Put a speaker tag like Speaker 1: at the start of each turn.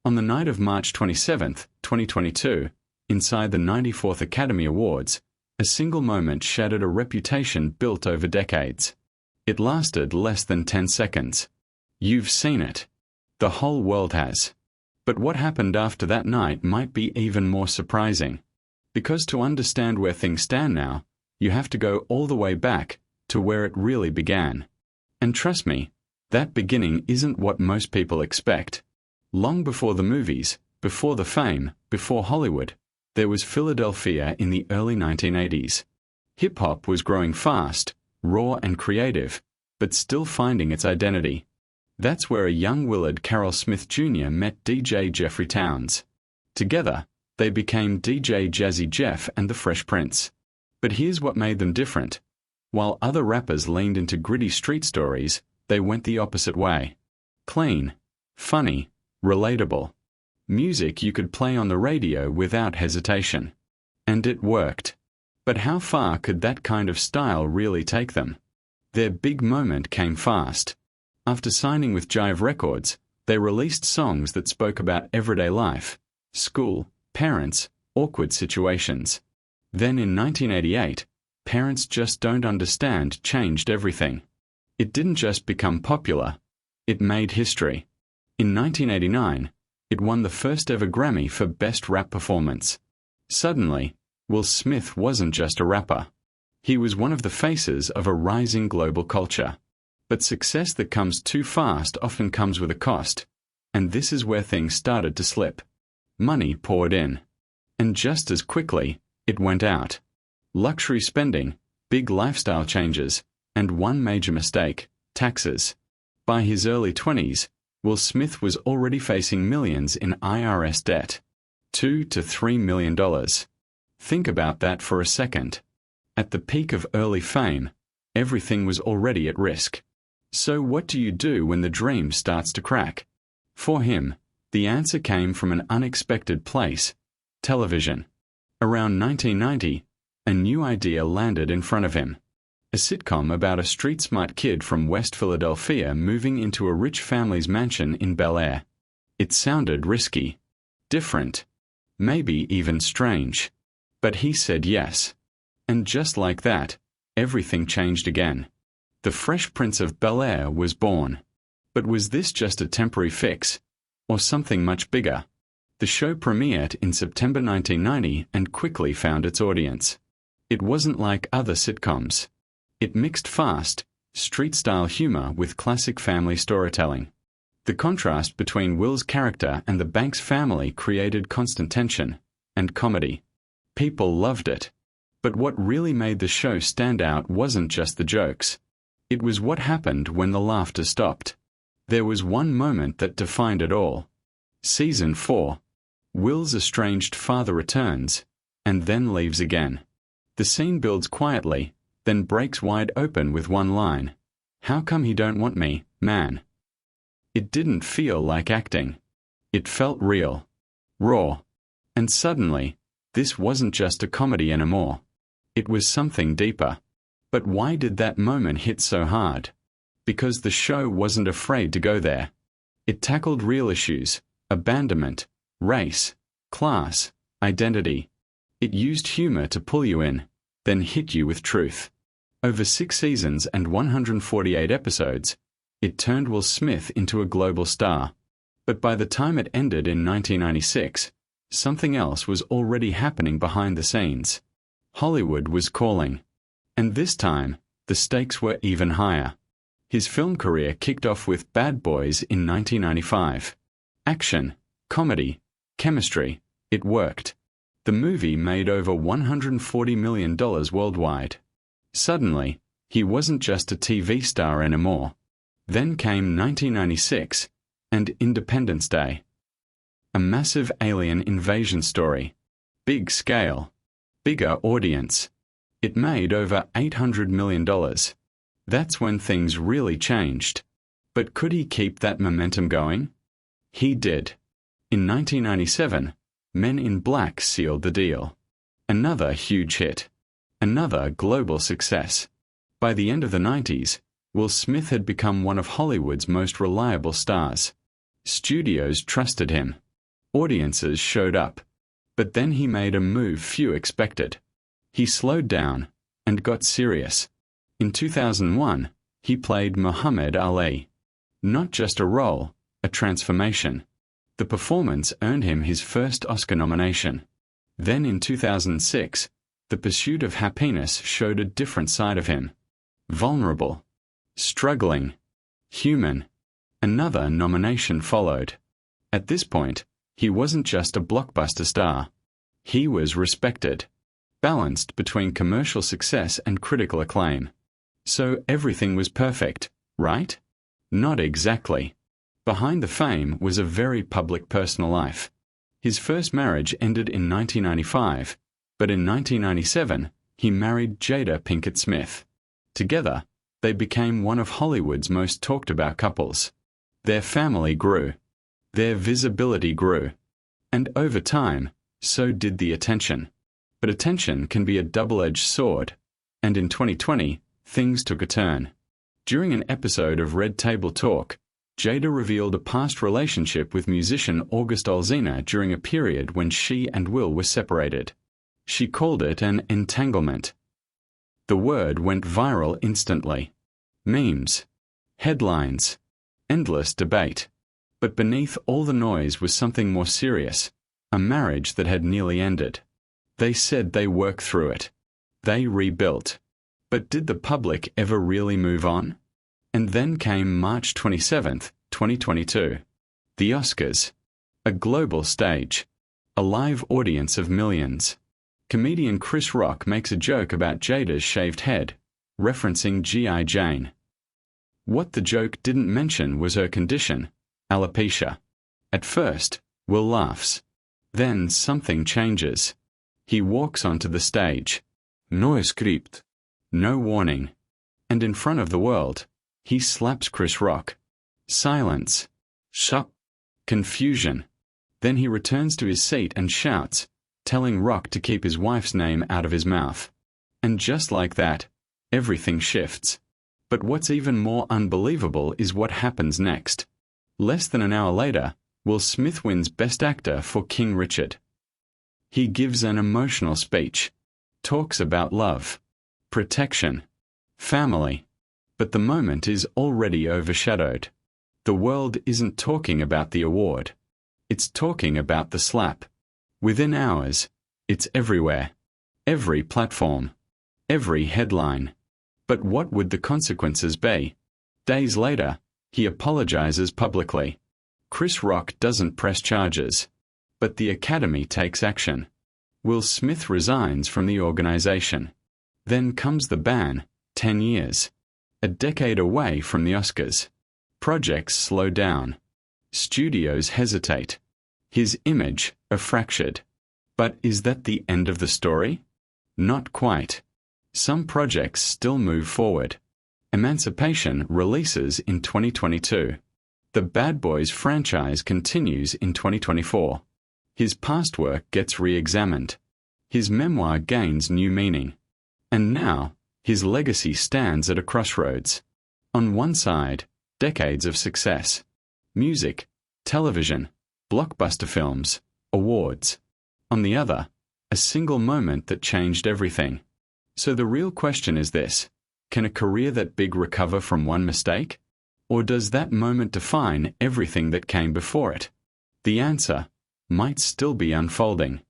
Speaker 1: On the night of March 27, 2022, inside the 94th Academy Awards, a single moment shattered a reputation built over decades. It lasted less than 10 seconds. You've seen it. The whole world has. But what happened after that night might be even more surprising. Because to understand where things stand now, you have to go all the way back to where it really began. And trust me, that beginning isn't what most people expect. Long before the movies, before the fame, before Hollywood, there was Philadelphia in the early 1980s. Hip-hop was growing fast, raw and creative, but still finding its identity. That's where a young Willard Carroll Smith Jr. met DJ Jeffrey Towns. Together, they became DJ Jazzy Jeff and the Fresh Prince. But here's what made them different. While other rappers leaned into gritty street stories, they went the opposite way. Clean, funny, relatable. Music you could play on the radio without hesitation. And it worked. But how far could that kind of style really take them? Their big moment came fast. After signing with Jive Records, they released songs that spoke about everyday life, school, parents, awkward situations. Then in 1988, Parents Just Don't Understand changed everything. It didn't just become popular, it made history. In 1989, it won the first ever Grammy for Best Rap Performance. Suddenly, Will Smith wasn't just a rapper. He was one of the faces of a rising global culture. But success that comes too fast often comes with a cost, and this is where things started to slip. Money poured in. And just as quickly, it went out. Luxury spending, big lifestyle changes, and one major mistake, taxes. By his early 20s, Will Smith was already facing millions in IRS debt. $2 to $3 million. Think about that for a second. At the peak of early fame, everything was already at risk. So what do you do when the dream starts to crack? For him, the answer came from an unexpected place: television. Around 1990, a new idea landed in front of him. A sitcom about a street-smart kid from West Philadelphia moving into a rich family's mansion in Bel Air. It sounded risky, different, maybe even strange. But he said yes. And just like that, everything changed again. The Fresh Prince of Bel Air was born. But was this just a temporary fix, or something much bigger? The show premiered in September 1990 and quickly found its audience. It wasn't like other sitcoms. It mixed fast, street-style humor with classic family storytelling. The contrast between Will's character and the Banks family created constant tension and comedy. People loved it. But what really made the show stand out wasn't just the jokes. It was what happened when the laughter stopped. There was one moment that defined it all. Season 4. Will's estranged father returns, and then leaves again. The scene builds quietly, then breaks wide open with one line. "How come he don't want me, man?" It didn't feel like acting. It felt real. Raw. And suddenly, this wasn't just a comedy anymore. It was something deeper. But why did that moment hit so hard? Because the show wasn't afraid to go there. It tackled real issues: abandonment, race, class, identity. It used humor to pull you in, then hit you with truth. Over 6 seasons and 148 episodes, it turned Will Smith into a global star. But by the time it ended in 1996, something else was already happening behind the scenes. Hollywood was calling. And this time, the stakes were even higher. His film career kicked off with Bad Boys in 1995. Action, comedy, chemistry, it worked. The movie made over $140 million worldwide. Suddenly, he wasn't just a TV star anymore. Then came 1996 and Independence Day. A massive alien invasion story. Big scale. Bigger audience. It made over $800 million. That's when things really changed. But could he keep that momentum going? He did. In 1997, Men in Black sealed the deal. Another huge hit. Another global success. By the end of the 90s, Will Smith had become one of Hollywood's most reliable stars. Studios trusted him. Audiences showed up. But then he made a move few expected. He slowed down and got serious. In 2001, he played Muhammad Ali. Not just a role, a transformation. The performance earned him his first Oscar nomination. Then in 2006, The Pursuit of Happiness showed a different side of him. Vulnerable, struggling, human. Another nomination followed. At this point, he wasn't just a blockbuster star. He was respected, balanced between commercial success and critical acclaim. So everything was perfect, right? Not exactly. Behind the fame was a very public personal life. His first marriage ended in 1995, but in 1997, he married Jada Pinkett Smith. Together, they became one of Hollywood's most talked about couples. Their family grew. Their visibility grew. And over time, so did the attention. But attention can be a double-edged sword, and in 2020, things took a turn. During an episode of Red Table Talk, Jada revealed a past relationship with musician August Alsina during a period when she and Will were separated. She called it an entanglement. The word went viral instantly. Memes, headlines, endless debate. But beneath all the noise was something more serious, a marriage that had nearly ended. They said they worked through it. They rebuilt. But did the public ever really move on? And then came March 27, 2022. The Oscars. A global stage. A live audience of millions. Comedian Chris Rock makes a joke about Jada's shaved head, referencing G.I. Jane. What the joke didn't mention was her condition, alopecia. At first, Will laughs. Then something changes. He walks onto the stage. No script. No warning. And in front of the world, he slaps Chris Rock. Silence. Shock. Confusion. Then he returns to his seat and shouts, telling Rock to keep his wife's name out of his mouth. And just like that, everything shifts. But what's even more unbelievable is what happens next. Less than an hour later, Will Smith wins Best Actor for King Richard. He gives an emotional speech, talks about love, protection, family. But the moment is already overshadowed. The world isn't talking about the award. It's talking about the slap. Within hours, it's everywhere. Every platform. Every headline. But what would the consequences be? Days later, he apologizes publicly. Chris Rock doesn't press charges. But the Academy takes action. Will Smith resigns from the organization. Then comes the ban, 10 years. A decade away from the Oscars. Projects slow down. Studios hesitate. His image are fractured. But is that the end of the story? Not quite. Some projects still move forward. Emancipation releases in 2022. The Bad Boys franchise continues in 2024. His past work gets re-examined. His memoir gains new meaning. And now, his legacy stands at a crossroads. On one side, decades of success. Music, television, blockbuster films, awards. On the other, a single moment that changed everything. So the real question is this: can a career that big recover from one mistake? Or does that moment define everything that came before it? The answer might still be unfolding.